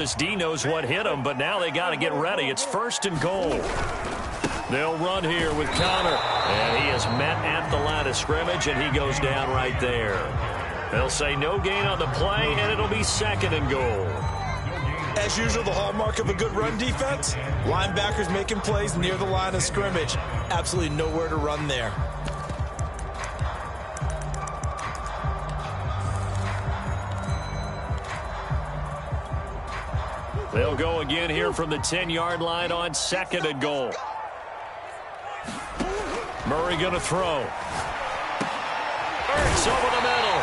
This D knows what hit him, but now they got to get ready. It's 1st and goal. They'll run here with Connor. And he is met at the line of scrimmage, and he goes down right there. They'll say no gain on the play, and it'll be 2nd and goal. As usual, the hallmark of a good run defense, linebackers making plays near the line of scrimmage. Absolutely nowhere to run there. They'll go again here from the 10-yard line on 2nd and goal. Murray going to throw. Ertz over the middle.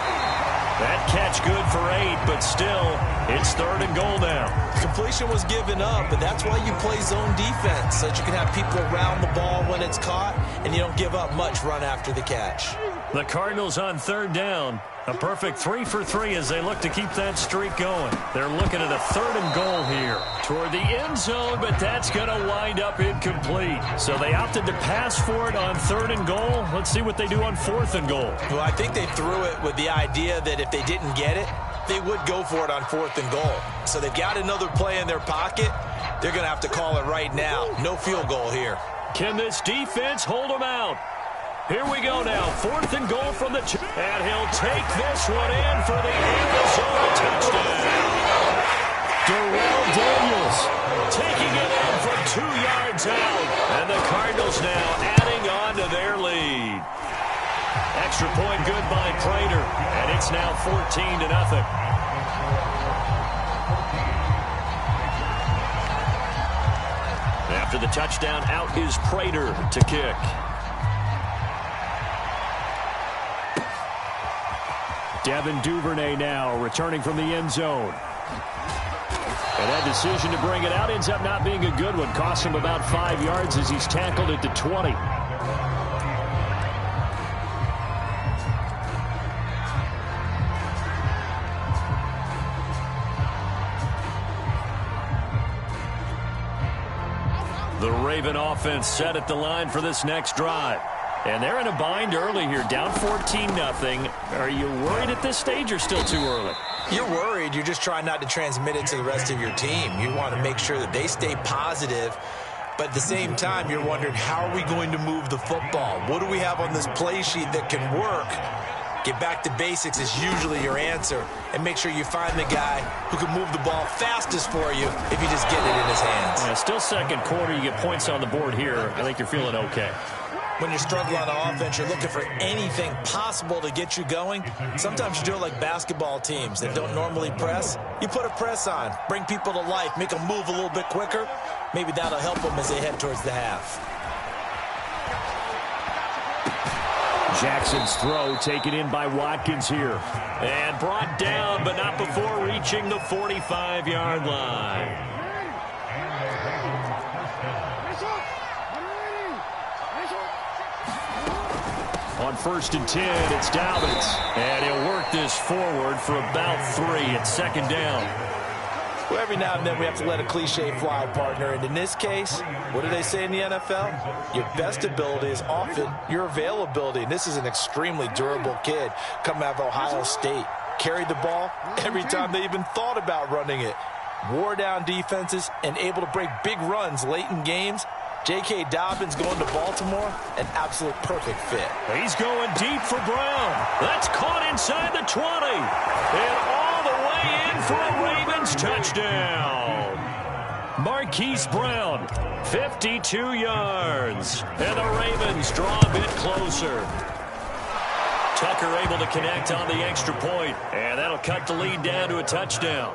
That catch good for 8, but still, it's 3rd and goal now. Completion was given up, but that's why you play zone defense, so that you can have people around the ball when it's caught, and you don't give up much run after the catch. The Cardinals on 3rd down. A perfect 3 for 3 as they look to keep that streak going. They're looking at a 3rd and goal here toward the end zone, but that's going to wind up incomplete. So they opted to pass for it on 3rd and goal. Let's see what they do on 4th and goal. Well, I think they threw it with the idea that if they didn't get it, they would go for it on 4th and goal. So they've got another play in their pocket. They're going to have to call it right now. No field goal here. Can this defense hold them out? Here we go now. 4th and goal from the and he'll take this one in for the Arizona touchdown. Darrell Daniels taking it in from 2 yards out. And the Cardinals now adding on to their lead. Extra point good by Prater. And it's now 14-0. After the touchdown, out is Prater to kick. Devin Duvernay now returning from the end zone. And that decision to bring it out ends up not being a good one. Costs him about 5 yards as he's tackled at the 20. The Raven offense set at the line for this next drive. And they're in a bind early here, down 14-0. Are you worried at this stage or still too early? You're worried. You're just trying not to transmit it to the rest of your team. You want to make sure that they stay positive. But at the same time, you're wondering, how are we going to move the football? What do we have on this play sheet that can work? Get back to basics is usually your answer. And make sure you find the guy who can move the ball fastest for you if you just get it in his hands. Yeah, still 2nd quarter. You get points on the board here. I think you're feeling okay. When you're struggling on offense, you're looking for anything possible to get you going. Sometimes you do it like basketball teams that don't normally press. You put a press on, bring people to life, make them move a little bit quicker. Maybe that'll help them as they head towards the half. Jackson's throw taken in by Watkins here. And brought down, but not before reaching the 45-yard line. On 1st and 10, it's Dobbins. And he'll work this forward for about 3. It's 2nd down. Well, every now and then we have to let a cliche fly, partner. And in this case, what do they say in the NFL? Your best ability is often your availability. And this is an extremely durable kid coming out of Ohio State. Carried the ball every time they even thought about running it. Wore down defenses and able to break big runs late in games. J.K. Dobbins going to Baltimore, an absolute perfect fit. He's going deep for Brown. That's caught inside the 20. And all the way in for a Ravens touchdown. Marquise Brown, 52 yards. And the Ravens draw a bit closer. Tucker able to connect on the extra point. And that'll cut the lead down to a touchdown.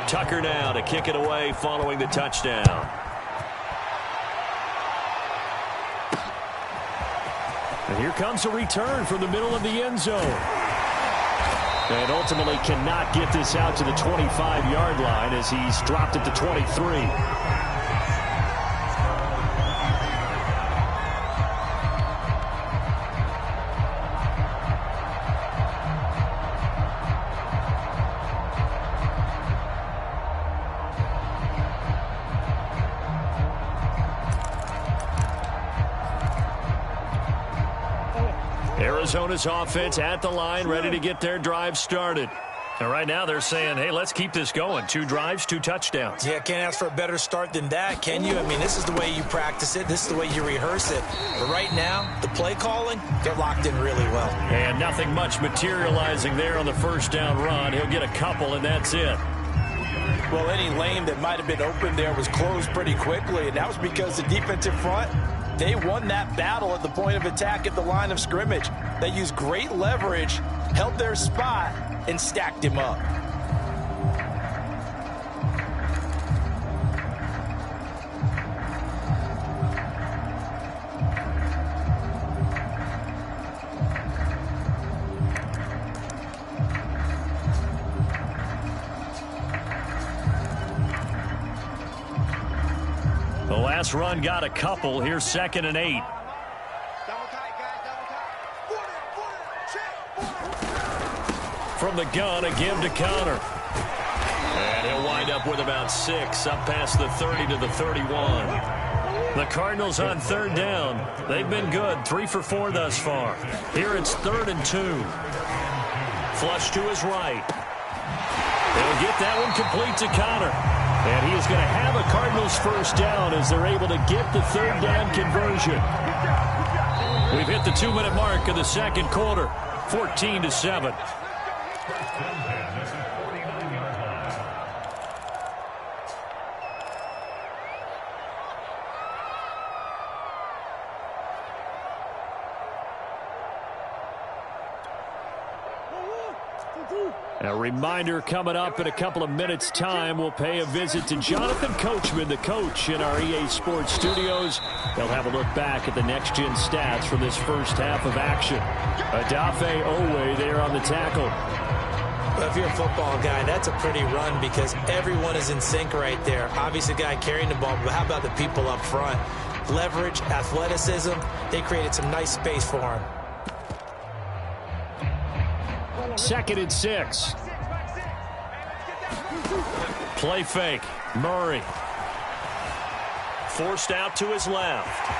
Tucker now to kick it away following the touchdown. And here comes a return from the middle of the end zone. And ultimately cannot get this out to the 25-yard line as he's dropped at the 23. Arizona's offense at the line, ready to get their drive started. And right now they're saying, hey, let's keep this going. 2 drives, 2 touchdowns. Yeah, can't ask for a better start than that, can you? I mean, this is the way you practice it. This is the way you rehearse it. But right now, the play calling, they're locked in really well. And nothing much materializing there on the first down run. He'll get a couple, and that's it. Well, any lane that might have been open there was closed pretty quickly, and that was because the defensive front, they won that battle at the point of attack at the line of scrimmage. They used great leverage, held their spot, and stacked him up. The last run got a couple. Here's 2nd and 8. From the gun, a give to Connor. And he'll wind up with about 6, up past the 30 to the 31. The Cardinals on 3rd down. They've been good, 3 for 4 thus far. Here it's 3rd and 2. Flush to his right. They'll get that one complete to Connor. And he is going to have a Cardinals first down as they're able to get the 3rd down conversion. We've hit the 2-minute mark of the 2nd quarter, 14-7. A reminder coming up in a couple of minutes' time. We'll pay a visit to Jonathan Coachman, the coach in our EA Sports studios. They'll have a look back at the next-gen stats from this first half of action. Adafe Owe there on the tackle. Well, if you're a football guy, that's a pretty run because everyone is in sync right there. Obviously, the guy carrying the ball, but how about the people up front? Leverage, athleticism, they created some nice space for him. 2nd and 6. Play fake. Murray. Forced out to his left.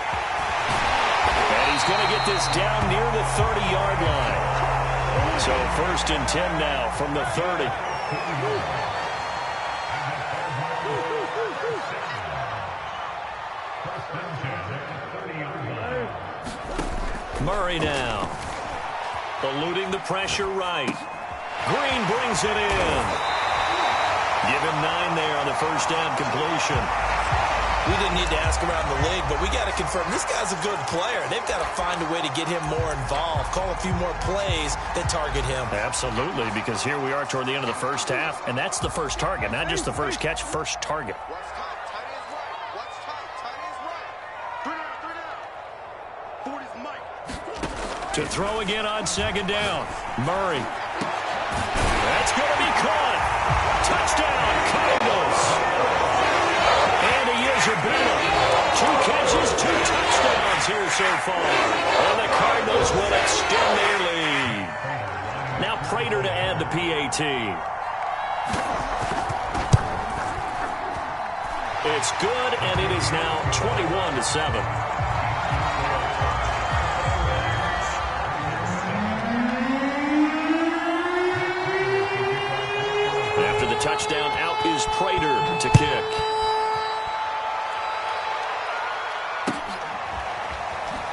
And he's going to get this down near the 30-yard line. So 1st and 10 now from the 30. Murray now. Eluding the pressure right. Green brings it in. Give him 9 there on the first down completion. We didn't need to ask around the league, but we got to confirm this guy's a good player. They've got to find a way to get him more involved, call a few more plays that target him. Absolutely, because here we are toward the end of the first half, and that's the first target, not just the first catch, first target. To throw again on 2nd down. Murray. That's going to be caught. Touchdown, Cardinals. And Isabella. 2 catches, 2 touchdowns here so far. And the Cardinals will extend their lead. Now Prater to add the PAT. It's good, and it is now 21-7. Touchdown, out is Prater to kick.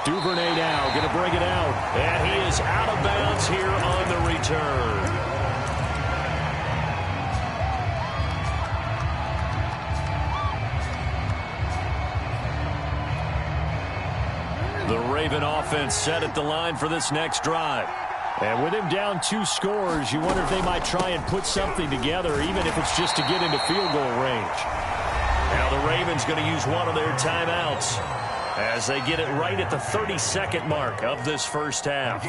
Duvernay now going to bring it out. And he is out of bounds here on the return. The Raven offense set at the line for this next drive. And with him down 2 scores, you wonder if they might try and put something together, even if it's just to get into field goal range. Now the Ravens going to use one of their timeouts as they get it right at the 32nd mark of this first half.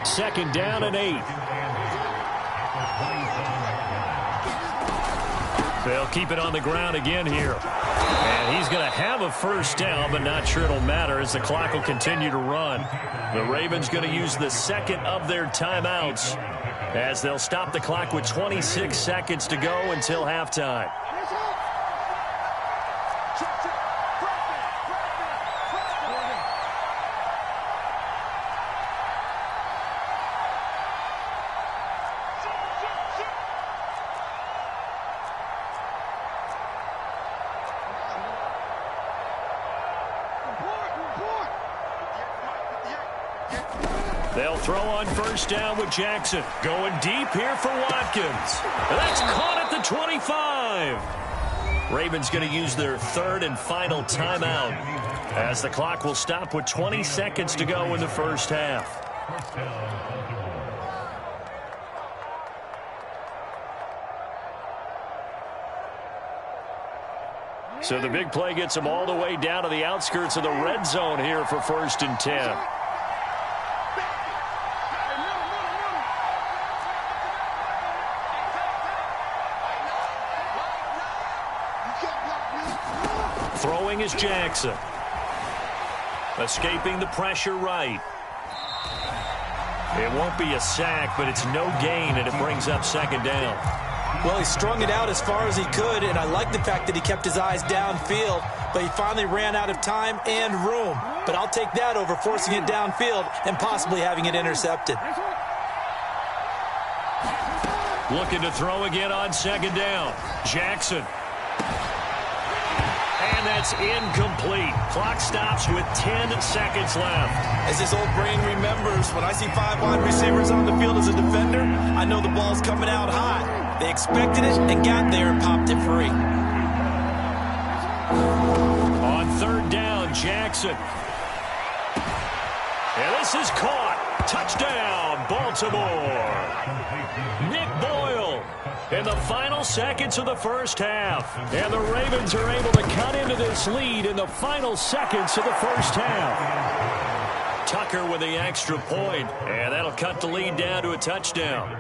2nd down and 8. They'll keep it on the ground again here. And he's going to have a first down, but not sure it'll matter as the clock will continue to run. The Ravens going to use the 2nd of their timeouts as they'll stop the clock with 26 seconds to go until halftime. They'll throw on first down with Jackson. Going deep here for Watkins. That's caught at the 25. Ravens going to use their third and final timeout as the clock will stop with 20 seconds to go in the first half. So the big play gets them all the way down to the outskirts of the red zone here for 1st and 10. Throwing is Jackson. Escaping the pressure right. It won't be a sack, but it's no gain, and it brings up 2nd down. Well, he strung it out as far as he could, and I like the fact that he kept his eyes downfield, but he finally ran out of time and room. But I'll take that over forcing it downfield and possibly having it intercepted. Looking to throw again on 2nd down. Jackson. And that's incomplete. Clock stops with 10 seconds left. As his old brain remembers, when I see 5 wide receivers on the field as a defender, I know the ball's coming out hot. They expected it and got there and popped it free. On 3rd down, Jackson. And this is caught. Touchdown, Baltimore. Nick Boyle in the final seconds of the first half. And the Ravens are able to cut into this lead in the final seconds of the first half. Tucker with the extra point, and that'll cut the lead down to a touchdown.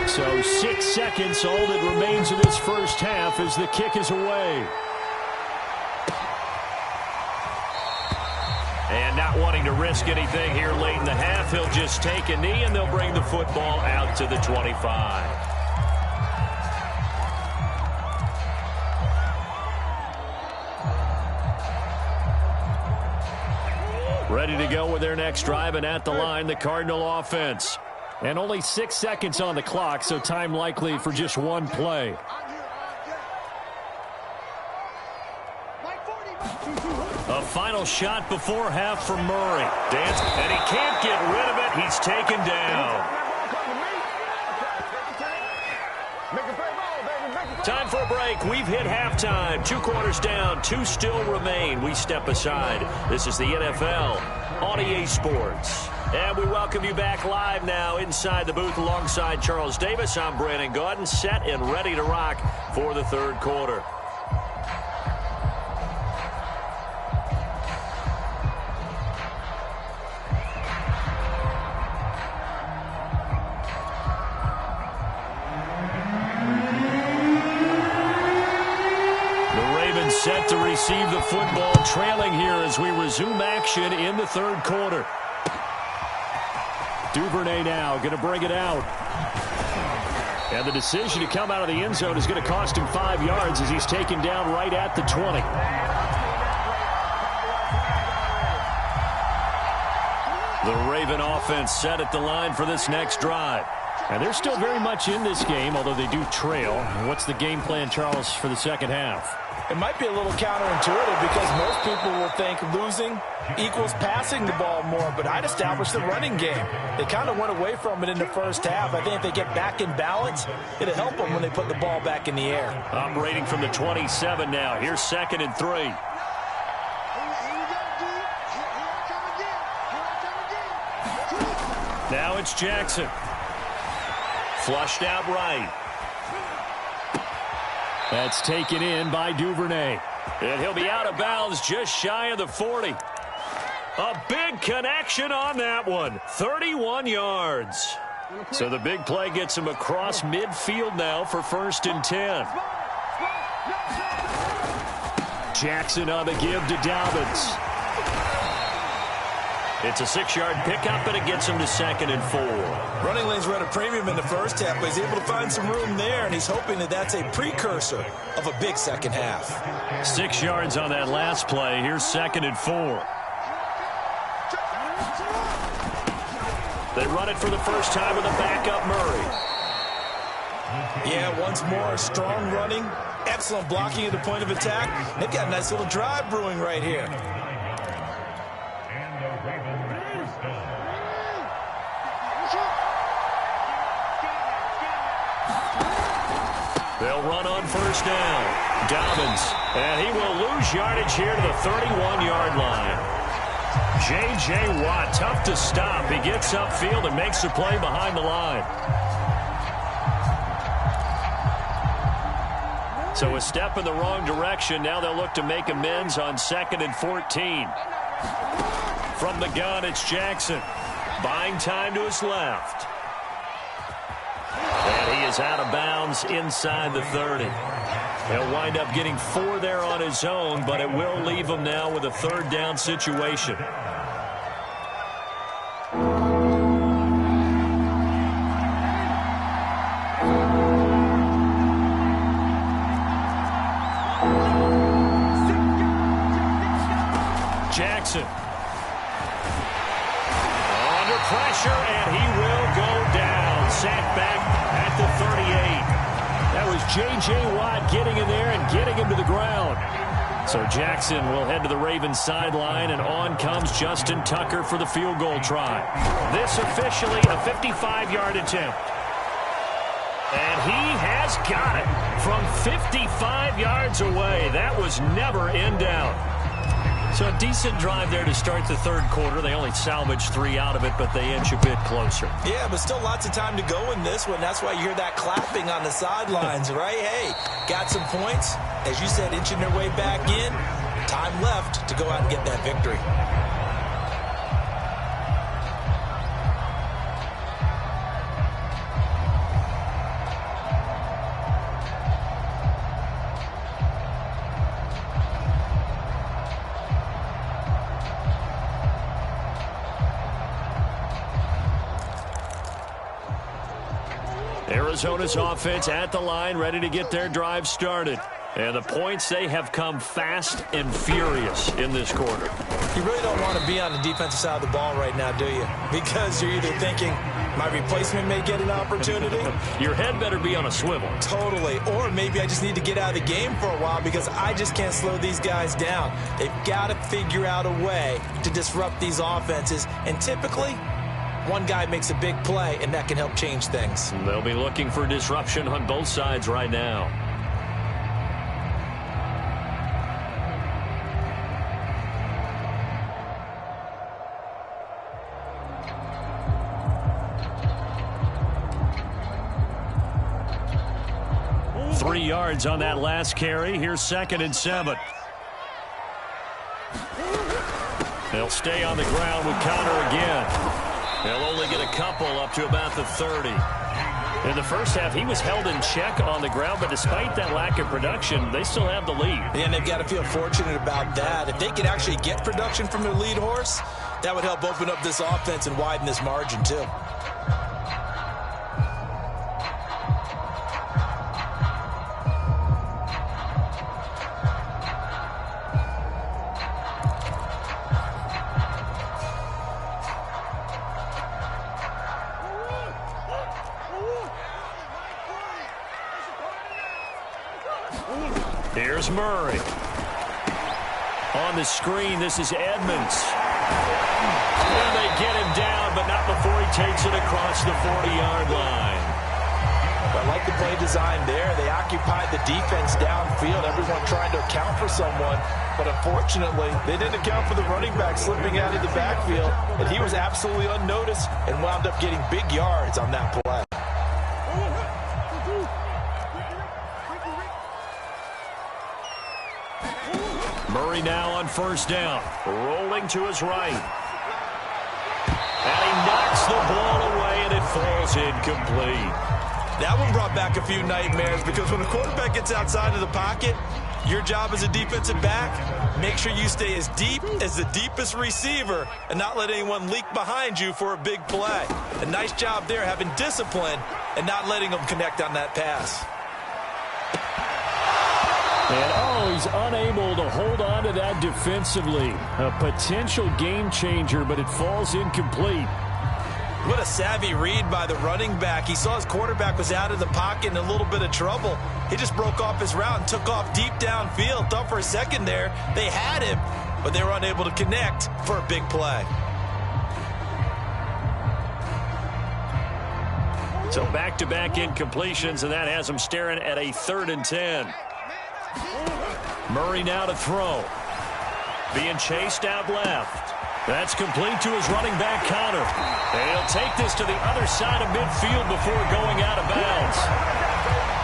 So 6 seconds, all that remains of this first half as the kick is away. And not wanting to risk anything here late in the half, he'll just take a knee and they'll bring the football out to the 25. Ready to go with their next drive, and at the line, the Cardinal offense. And only 6 seconds on the clock, so time likely for just one play. A final shot before half from Murray. Dance, and he can't get rid of it. He's taken down. Time for a break. We've hit halftime. 2 quarters down. 2 still remain. We step aside. This is the NFL on EA Sports. And we welcome you back live now inside the booth alongside Charles Davis. I'm Brandon Gaudin, set and ready to rock for the 3rd quarter. The Ravens set to receive the football, trailing here as we resume action in the 3rd quarter. Duvernay now going to bring it out. And the decision to come out of the end zone is going to cost him 5 yards as he's taken down right at the 20. The Raven offense set at the line for this next drive. And they're still very much in this game, although they do trail. What's the game plan, Charles, for the 2nd half? It might be a little counterintuitive because most people will think losing equals passing the ball more, but I'd establish the running game. They kind of went away from it in the first half. I think if they get back in balance, it'll help them when they put the ball back in the air. Operating from the 27 now. Here's 2nd and 3. Now it's Jackson. Flushed out right. That's taken in by Duvernay. And he'll be out of bounds just shy of the 40. A big connection on that one. 31 yards. So the big play gets him across midfield now for 1st and 10. Jackson on the give to Dobbins. It's a 6-yard pickup, and it gets him to 2nd and 4. Running lanes were at a premium in the first half, but he's able to find some room there, and he's hoping that that's a precursor of a big second half. 6 yards on that last play. Here's 2nd and 4. They run it for the first time with a backup Murray. Yeah, once more, strong running, excellent blocking at the point of attack. They've got a nice little drive brewing right here. They'll run on first down. Dobbins, and he will lose yardage here to the 31-yard line. J.J. Watt, tough to stop. He gets upfield and makes the play behind the line. So a step in the wrong direction. Now they'll look to make amends on 2nd and 14. From the gun, it's Jackson. Buying time to his left. And he is out of bounds inside the 30. He'll wind up getting 4 there on his own, but it will leave him now with a 3rd down situation. Jackson. Under pressure, and he will go down. Sacked back at the 38. That was J.J. Watt getting in there and getting him to the ground. So Jackson will head to the Ravens sideline, and on comes Justin Tucker for the field goal try. This officially a 55-yard attempt. And he has got it from 55 yards away. That was never in doubt. So a decent drive there to start the 3rd quarter. They only salvaged 3 out of it, but they inch a bit closer. Yeah, but still lots of time to go in this one. That's why you hear that clapping on the sidelines, right? Hey, got some points. As you said, inching their way back in. Time left to go out and get that victory. Arizona's offense at the line, ready to get their drive started. And the points, they have come fast and furious in this quarter. You really don't want to be on the defensive side of the ball right now, do you? Because you're either thinking, my replacement may get an opportunity. Your head better be on a swivel. Totally. Or maybe I just need to get out of the game for a while because I just can't slow these guys down. They've got to figure out a way to disrupt these offenses. And typically, one guy makes a big play, and that can help change things. They'll be looking for disruption on both sides right now. Three yards on that last carry. Here's 2nd and 7. They'll stay on the ground with Connor again. They'll only get a couple up to about the 30. In the first half, he was held in check on the ground, but despite that lack of production, they still have the lead. Yeah, and they've got to feel fortunate about that. If they could actually get production from their lead horse, that would help open up this offense and widen this margin, too. Here's Murray. On the screen, this is Edmonds. And they get him down, but not before he takes it across the 40-yard line. I like the play design there. They occupied the defense downfield, everyone trying to account for someone. But unfortunately, they didn't account for the running back slipping out of the backfield. And he was absolutely unnoticed and wound up getting big yards on that play. Murray now on first down, rolling to his right. And he knocks the ball away, and it falls incomplete. That one brought back a few nightmares because when a quarterback gets outside of the pocket, your job as a defensive back, make sure you stay as deep as the deepest receiver and not let anyone leak behind you for a big play. A nice job there having discipline and not letting them connect on that pass. And, he's unable to hold on to that defensively. A potential game changer, but it falls incomplete. What a savvy read by the running back. He saw his quarterback was out of the pocket in a little bit of trouble. He just broke off his route and took off deep downfield. Thought for a second there they had him, but they were unable to connect for a big play. So back-to-back incompletions, and that has him staring at a 3rd and 10. Murray now to throw. Being chased out left. That's complete to his running back, Connor. And he'll take this to the other side of midfield before going out of bounds.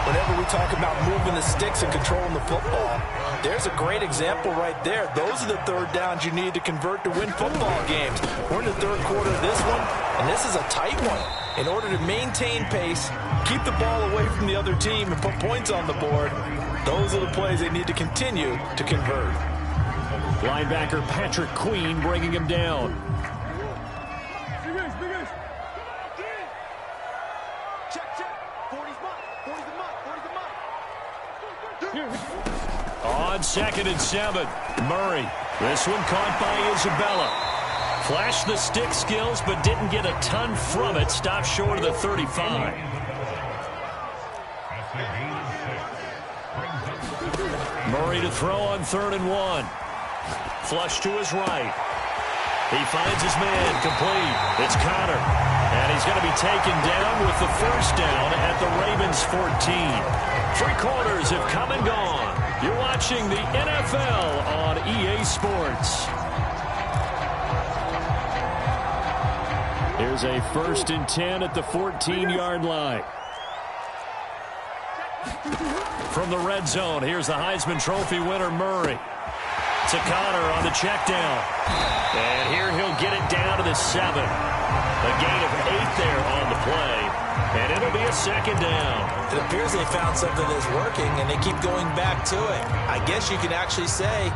Whenever we talk about moving the sticks and controlling the football, there's a great example right there. Those are the 3rd downs you need to convert to win football games. We're in the 3rd quarter of this one, and this is a tight one. In order to maintain pace, keep the ball away from the other team, and put points on the board, those are the plays they need to continue to convert. Linebacker Patrick Queen bringing him down. On 2nd and 7, Murray. This one caught by Isabella. Flashed the stick skills, but didn't get a ton from it. Stopped short of the 35. Murray to throw on 3rd and 1. Flush to his right. He finds his man, complete. It's Connor. And he's going to be taken down with the 1st down at the Ravens 14. 3 quarters have come and gone. You're watching the NFL on EA Sports. Here's a 1st and 10 at the 14-yard line. From the red zone, here's the Heisman Trophy winner, Murray. To Connor on the check down. And here he'll get it down to the 7. A gain of 8 there on the play. And it'll be a 2nd down. It appears they found something that's working, and they keep going back to it. I guess you can actually say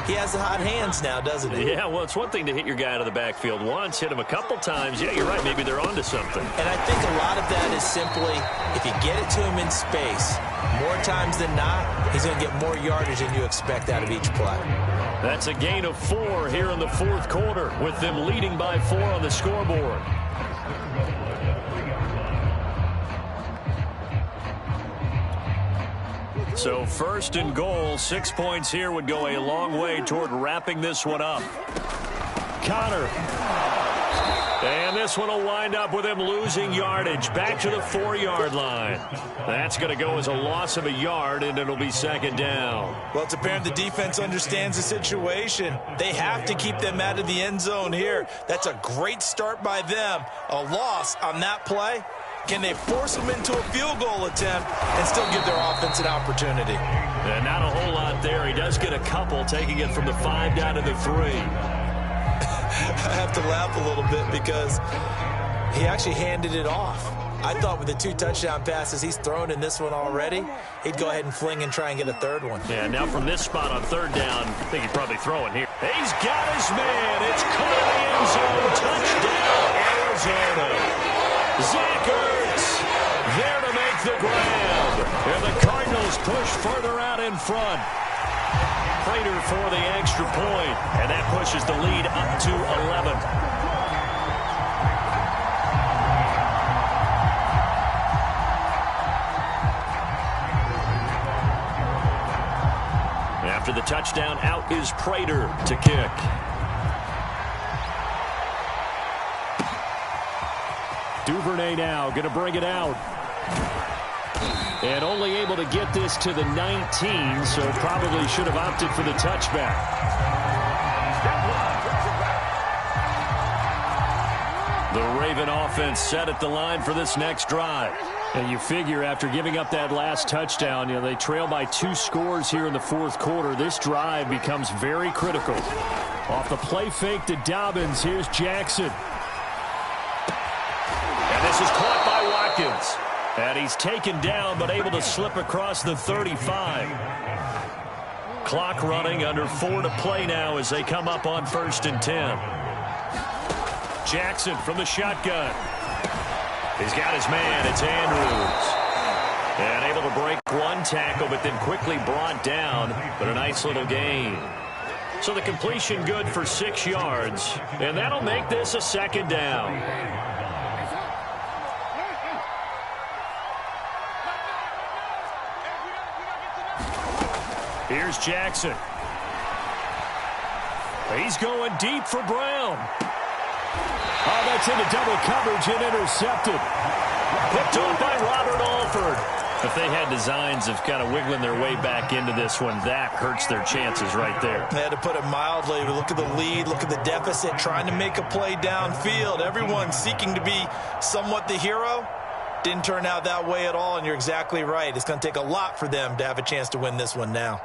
he has the hot hands now, doesn't he? Yeah, well, it's one thing to hit your guy out of the backfield once, hit him a couple times. Yeah, you're right. Maybe they're onto something. And I think a lot of that is simply, if you get it to him in space, more times than not, he's going to get more yardage than you expect out of each play. That's a gain of 4 here in the 4th quarter, with them leading by 4 on the scoreboard. So 1st and goal, 6 points here would go a long way toward wrapping this one up. Connor. And this one will wind up with him losing yardage back to the 4-yard line. That's going to go as a loss of a yard, and it'll be 2nd down. Well, it's apparent the defense understands the situation. They have to keep them out of the end zone here. That's a great start by them. A loss on that play. Can they force them into a field goal attempt and still give their offense an opportunity? And not a whole lot there. He does get a couple, taking it from the 5 down to the 3. I have to laugh a little bit because he actually handed it off. I thought with the 2 touchdown passes he's thrown in this one already, he'd go ahead and fling and try and get a 3rd one. Yeah, now from this spot on 3rd down, I think he'd probably throw it here. He's got his man. It's caught in the end zone. Touchdown, Arizona. Zach Ertz there to make the grab. And the Cardinals push further out in front. Prater for the extra point, and that pushes the lead up to 11. After the touchdown, out is Prater to kick. Duvernay now going to bring it out. And only able to get this to the 19, so probably should have opted for the touchback. The Raven offense set at the line for this next drive. And you figure after giving up that last touchdown, they trail by 2 scores here in the 4th quarter. This drive becomes very critical. Off the play fake to Dobbins, here's Jackson. And this is caught by Watkins. And he's taken down, but able to slip across the 35. Clock running, under 4 to play now as they come up on 1st and 10. Jackson from the shotgun. He's got his man. It's Andrews. And able to break 1 tackle, but then quickly brought down. But a nice little gain. So the completion good for 6 yards. And that'll make this a 2nd down. Here's Jackson. He's going deep for Brown. Oh, that's into double coverage and intercepted. Picked off by Robert Alford. If they had designs of kind of wiggling their way back into this one, that hurts their chances right there. They had to put it mildly. Look at the lead, look at the deficit, trying to make a play downfield. Everyone seeking to be somewhat the hero. Didn't turn out that way at all, and you're exactly right. It's going to take a lot for them to have a chance to win this one now.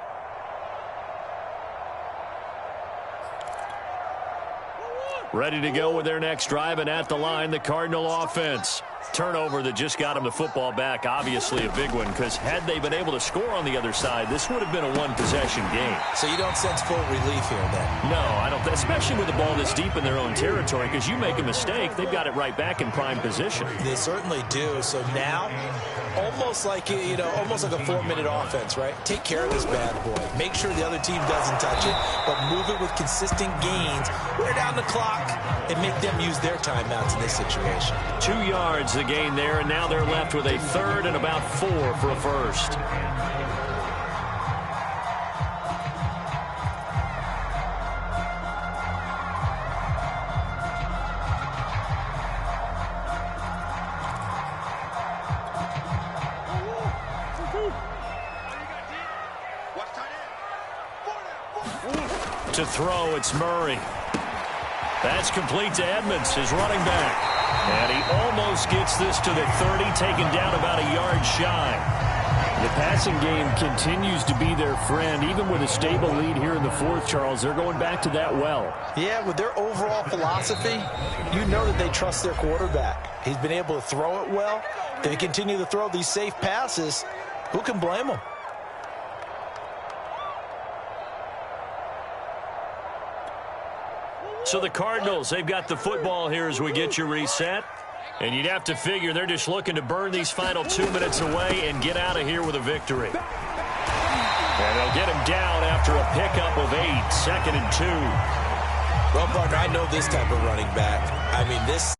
Ready to go with their next drive, and at the line, the Cardinal offense. Turnover that just got them the football back, obviously a big one, because had they been able to score on the other side, this would have been a one-possession game. So you don't sense full relief here then? No, I don't, especially with the ball this deep in their own territory, because you make a mistake, they've got it right back in prime position. They certainly do. So now, almost like a 4-minute offense, right? Take care of this bad boy. Make sure the other team doesn't touch it, but move it with consistent gains. Wear down the clock and make them use their timeouts in this situation. 2 yards the gain there, and now they're left with a third and about 4 for a first. To throw, it's Murray. That's complete to Edmonds, his running back. And he almost gets this to the 30, taken down about a yard shy. The passing game continues to be their friend. Even with a stable lead here in the fourth, Charles, they're going back to that well. Yeah, with their overall philosophy, you know that they trust their quarterback. He's been able to throw it well. They continue to throw these safe passes. Who can blame them? So the Cardinals, they've got the football here as we get you reset. And you'd have to figure they're just looking to burn these final 2 minutes away and get out of here with a victory. And they'll get him down after a pickup of 8, 2nd and 2. Well, partner, I know this type of running back. I mean, this